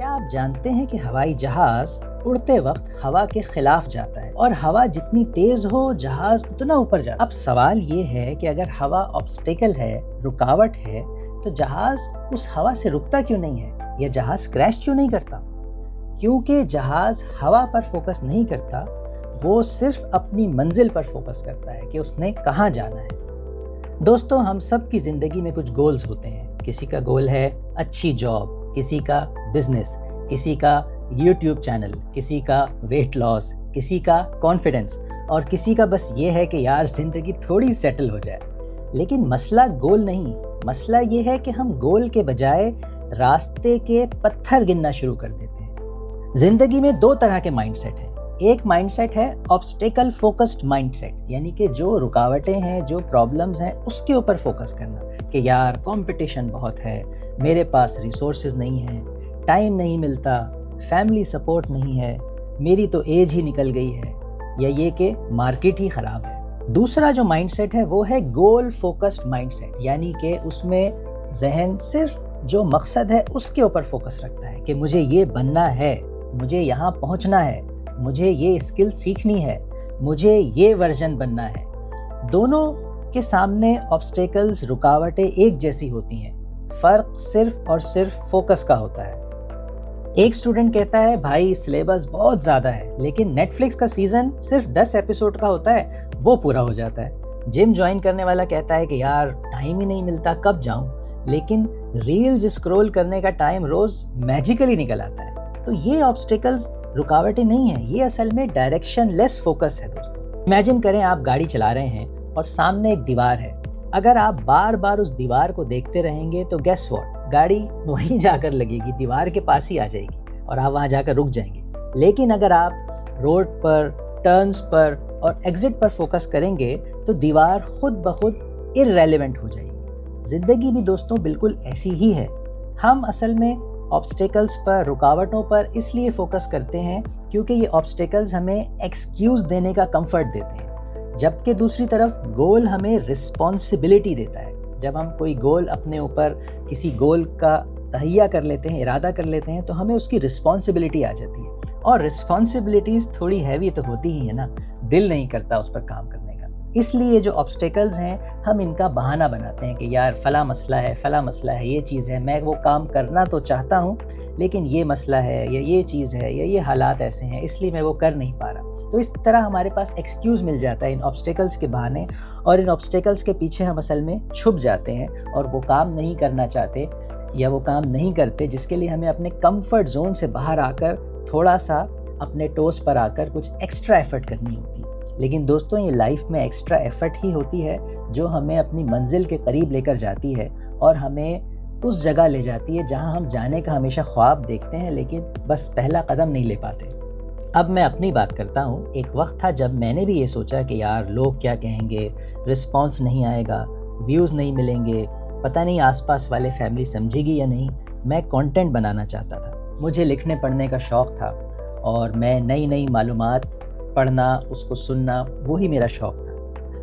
کیا آپ جانتے ہیں کہ ہوائی جہاز اڑتے وقت ہوا کے خلاف جاتا ہے اور ہوا جتنی تیز ہو جہاز اتنا اوپر جاتا ہے؟ اب سوال یہ ہے کہ اگر ہوا آبسٹیکل ہے، رکاوٹ ہے، تو جہاز اس ہوا سے رکتا کیوں نہیں ہے یا جہاز کریش کیوں نہیں کرتا؟ کیونکہ جہاز ہوا پر فوکس نہیں کرتا، وہ صرف اپنی منزل پر فوکس کرتا ہے کہ اس نے کہاں جانا ہے۔ دوستو، ہم سب کی زندگی میں کچھ گولز ہوتے ہیں۔ کسی کا گول ہے اچھی جاب، کسی کا بزنس، کسی کا یوٹیوب چینل، کسی کا ویٹ لاس، کسی کا کانفیڈنس، اور کسی کا بس یہ ہے کہ یار زندگی تھوڑی سیٹل ہو جائے۔ لیکن مسئلہ گول نہیں، مسئلہ یہ ہے کہ ہم گول کے بجائے راستے کے پتھر گننا شروع کر دیتے ہیں۔ زندگی میں دو طرح کے مائنڈ سیٹ ہیں۔ ایک مائنڈ سیٹ ہے آبسٹیکل فوکسڈ مائنڈ سیٹ، یعنی کہ جو رکاوٹیں ہیں، جو پرابلمز ہیں، اس کے اوپر فوکس کرنا کہ یار کمپٹیشن بہت ہے، میرے پاس ریسورسز نہیں ہیں، ٹائم نہیں ملتا، فیملی سپورٹ نہیں ہے، میری تو ایج ہی نکل گئی ہے، یا یہ کہ مارکیٹ ہی خراب ہے۔ دوسرا جو مائنڈ سیٹ ہے وہ ہے گول فوکسڈ مائنڈ سیٹ، یعنی کہ اس میں ذہن صرف جو مقصد ہے اس کے اوپر فوکس رکھتا ہے کہ مجھے یہ بننا ہے، مجھے یہاں پہنچنا ہے، مجھے یہ اسکل سیکھنی ہے، مجھے یہ ورژن بننا ہے۔ دونوں کے سامنے آبسٹیکلز، رکاوٹیں ایک جیسی ہوتی ہیں، فرق صرف اور صرف فوکس کا ہوتا ہے۔ ایک سٹوڈنٹ کہتا ہے بھائی سلیبس بہت زیادہ ہے، لیکن نیٹ فلکس کا سیزن صرف 10 ایپیسوڈ کا ہوتا ہے، وہ پورا ہو جاتا ہے۔ جم جوائن کرنے والا کہتا ہے کہ یار ٹائم ہی نہیں ملتا، کب جاؤں، لیکن ریلز اسکرول کرنے کا ٹائم روز میجیکلی نکل آتا ہے۔ تو یہ آبسٹیکلز رکاوٹیں نہیں ہیں، یہ اصل میں ڈائریکشن لیس فوکس ہے دوستو۔ امیجن کریں آپ گاڑی چلا رہے ہیں اور سامنے ایک دیوار ہے۔ اگر آپ بار بار اس دیوار کو دیکھتے رہیں گے تو گیس واٹ، گاڑی وہیں جا کر لگے گی، دیوار کے پاس ہی آ جائے گی اور آپ وہاں جا کر رک جائیں گے۔ لیکن اگر آپ روڈ پر، ٹرنز پر اور ایگزٹ پر فوکس کریں گے تو دیوار خود بخود ارریلیونٹ ہو جائے گی۔ زندگی بھی دوستوں بالکل ایسی ہی ہے۔ ہم اصل میں آبسٹیکلز پر، رکاوٹوں پر اس لیے فوکس کرتے ہیں کیونکہ یہ آبسٹیکلز ہمیں ایکسکیوز دینے کا کمفرٹ دیتے ہیں، جبکہ دوسری طرف گول ہمیں رسپانسبلٹی دیتا ہے۔ جب ہم کوئی گول اپنے اوپر کسی گول کا تہیہ کر لیتے ہیں، ارادہ کر لیتے ہیں، تو ہمیں اس کی رسپانسبلٹی آ جاتی ہے، اور رسپانسبلٹیز تھوڑی ہیوی تو ہوتی ہی ہے نا، دل نہیں کرتا اس پر کام کرنے کا۔ اس لیے جو آبسٹیکلز ہیں ہم ان کا بہانہ بناتے ہیں کہ یار فلاں مسئلہ ہے، فلاں مسئلہ ہے، یہ چیز ہے، میں وہ کام کرنا تو چاہتا ہوں لیکن یہ مسئلہ ہے یا یہ چیز ہے یا یہ حالات ایسے ہیں، اس لیے میں وہ کر نہیں پا رہا۔ تو اس طرح ہمارے پاس ایکسکیوز مل جاتا ہے ان آبسٹیکلز کے بہانے، اور ان آبسٹیکلز کے پیچھے ہم اصل میں چھپ جاتے ہیں اور وہ کام نہیں کرنا چاہتے یا وہ کام نہیں کرتے جس کے لیے ہمیں اپنے کمفرٹ زون سے باہر آ کر تھوڑا سا اپنے ٹوس پر آ کر کچھ ایکسٹرا ایفرٹ کرنی ہوتی ہے۔ لیکن دوستوں، یہ لائف میں ایکسٹرا ایفرٹ ہی ہوتی ہے جو ہمیں اپنی منزل کے قریب لے کر جاتی ہے اور ہمیں اس جگہ لے جاتی ہے جہاں ہم جانے کا ہمیشہ خواب دیکھتے ہیں لیکن بس پہلا قدم نہیں لے پاتے۔ اب میں اپنی بات کرتا ہوں۔ ایک وقت تھا جب میں نے بھی یہ سوچا کہ یار لوگ کیا کہیں گے، رسپانس نہیں آئے گا، ویوز نہیں ملیں گے، پتہ نہیں آس پاس والے فیملی سمجھے گی یا نہیں۔ میں کانٹینٹ بنانا چاہتا تھا، مجھے لکھنے پڑھنے کا شوق تھا، اور میں نئی معلومات پڑھنا، اس کو سننا، وہی میرا شوق تھا۔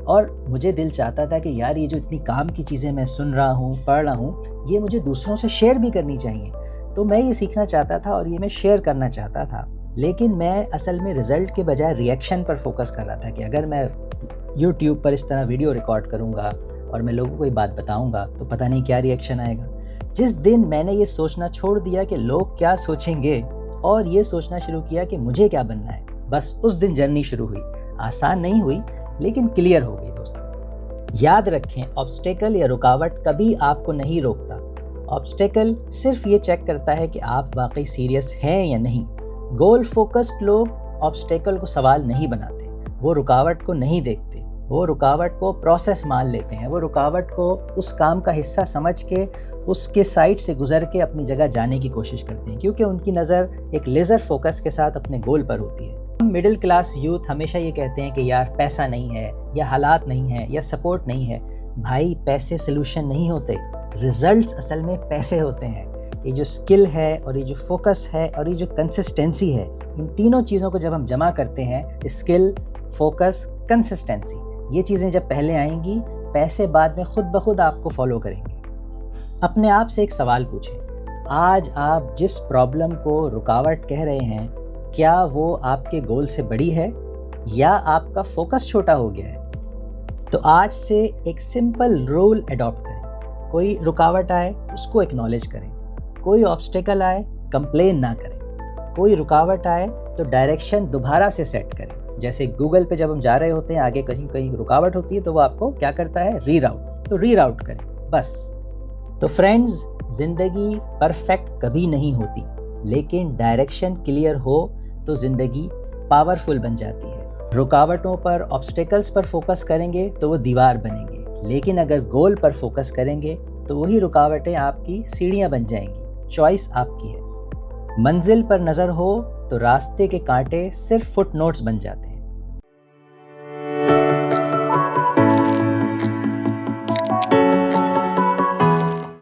اور مجھے دل چاہتا تھا کہ یار یہ جو اتنی کام کی چیزیں میں سن رہا ہوں، پڑھ رہا ہوں، یہ مجھے دوسروں سے شیئر بھی کرنی چاہیے۔ تو میں یہ سیکھنا چاہتا تھا اور یہ میں شیئر کرنا چاہتا تھا، لیکن میں اصل میں رزلٹ کے بجائے ریئیکشن پر فوکس کر رہا تھا کہ اگر میں یوٹیوب پر اس طرح ویڈیو ریکارڈ کروں گا اور میں لوگوں کو یہ بات بتاؤں گا تو پتہ نہیں کیا ریئیکشن آئے گا۔ جس دن میں نے یہ سوچنا چھوڑ دیا کہ لوگ کیا سوچیں گے اور یہ سوچنا شروع کیا کہ مجھے کیا بننا ہے، بس اس دن جرنی شروع ہوئی۔ آسان نہیں ہوئی لیکن کلیئر ہو گئی دوستوں۔ یاد رکھیں، آبسٹیکل یا رکاوٹ کبھی آپ کو نہیں روکتا۔ آبسٹیکل صرف یہ چیک کرتا ہے کہ آپ واقعی سیریس ہیں یا نہیں۔ گول فوکسڈ لوگ آبسٹیکل کو سوال نہیں بناتے، وہ رکاوٹ کو نہیں دیکھتے، وہ رکاوٹ کو پروسیس مان لیتے ہیں، وہ رکاوٹ کو اس کام کا حصہ سمجھ کے اس کے سائڈ سے گزر کے اپنی جگہ جانے کی کوشش کرتے ہیں، کیونکہ ان کی نظر ایک لیزر فوکس کے ساتھ اپنے گول پر ہوتی ہے۔ ہم مڈل کلاس یوتھ ہمیشہ یہ کہتے ہیں کہ یار پیسہ نہیں ہے یا حالات نہیں ہیں یا سپورٹ نہیں ہے۔ بھائی پیسے سلوشن نہیں ہوتے، ریزلٹس اصل میں پیسے ہوتے ہیں۔ یہ جو اسکل ہے اور یہ جو فوکس ہے اور یہ جو کنسسٹنسی ہے، ان تینوں چیزوں کو جب ہم جمع کرتے ہیں، اسکل، فوکس، کنسسٹنسی، یہ چیزیں جب پہلے آئیں گی، پیسے بعد میں خود بخود آپ کو فالو کریں گے۔ اپنے آپ سے ایک سوال پوچھیں، آج آپ جس پرابلم کو رکاوٹ کہہ رہے ہیں، کیا وہ آپ کے گول سے بڑی ہے یا آپ کا فوکس چھوٹا ہو گیا ہے؟ تو آج سے ایک سمپل رول اڈاپٹ کریں، کوئی رکاوٹ آئے اس کو ایکنالج کریں، کوئی آبسٹیکل آئے کمپلین نہ کریں، کوئی رکاوٹ آئے تو ڈائریکشن دوبارہ سے سیٹ کریں۔ جیسے گوگل پہ جب ہم جا رہے ہوتے ہیں، آگے کہیں رکاوٹ ہوتی ہے تو وہ آپ کو کیا کرتا ہے؟ ری راؤٹ، تو ری راؤٹ کریں بس۔ تو فرینڈز، زندگی پرفیکٹ کبھی نہیں ہوتی، لیکن ڈائریکشن کلیئر ہو تو زندگی پاورفل بن جاتی ہے۔ رکاوٹوں پر، آبسٹیکلز پر فوکس کریں گے تو وہ دیوار بنیں گے، لیکن اگر گول پر فوکس کریں گے تو وہی رکاوٹیں آپ کی سیڑھیاں بن جائیں گی۔ چوائس آپ کی ہے۔ منزل پر نظر ہو تو راستے کے کانٹے صرف فٹ نوٹس بن جاتے ہیں۔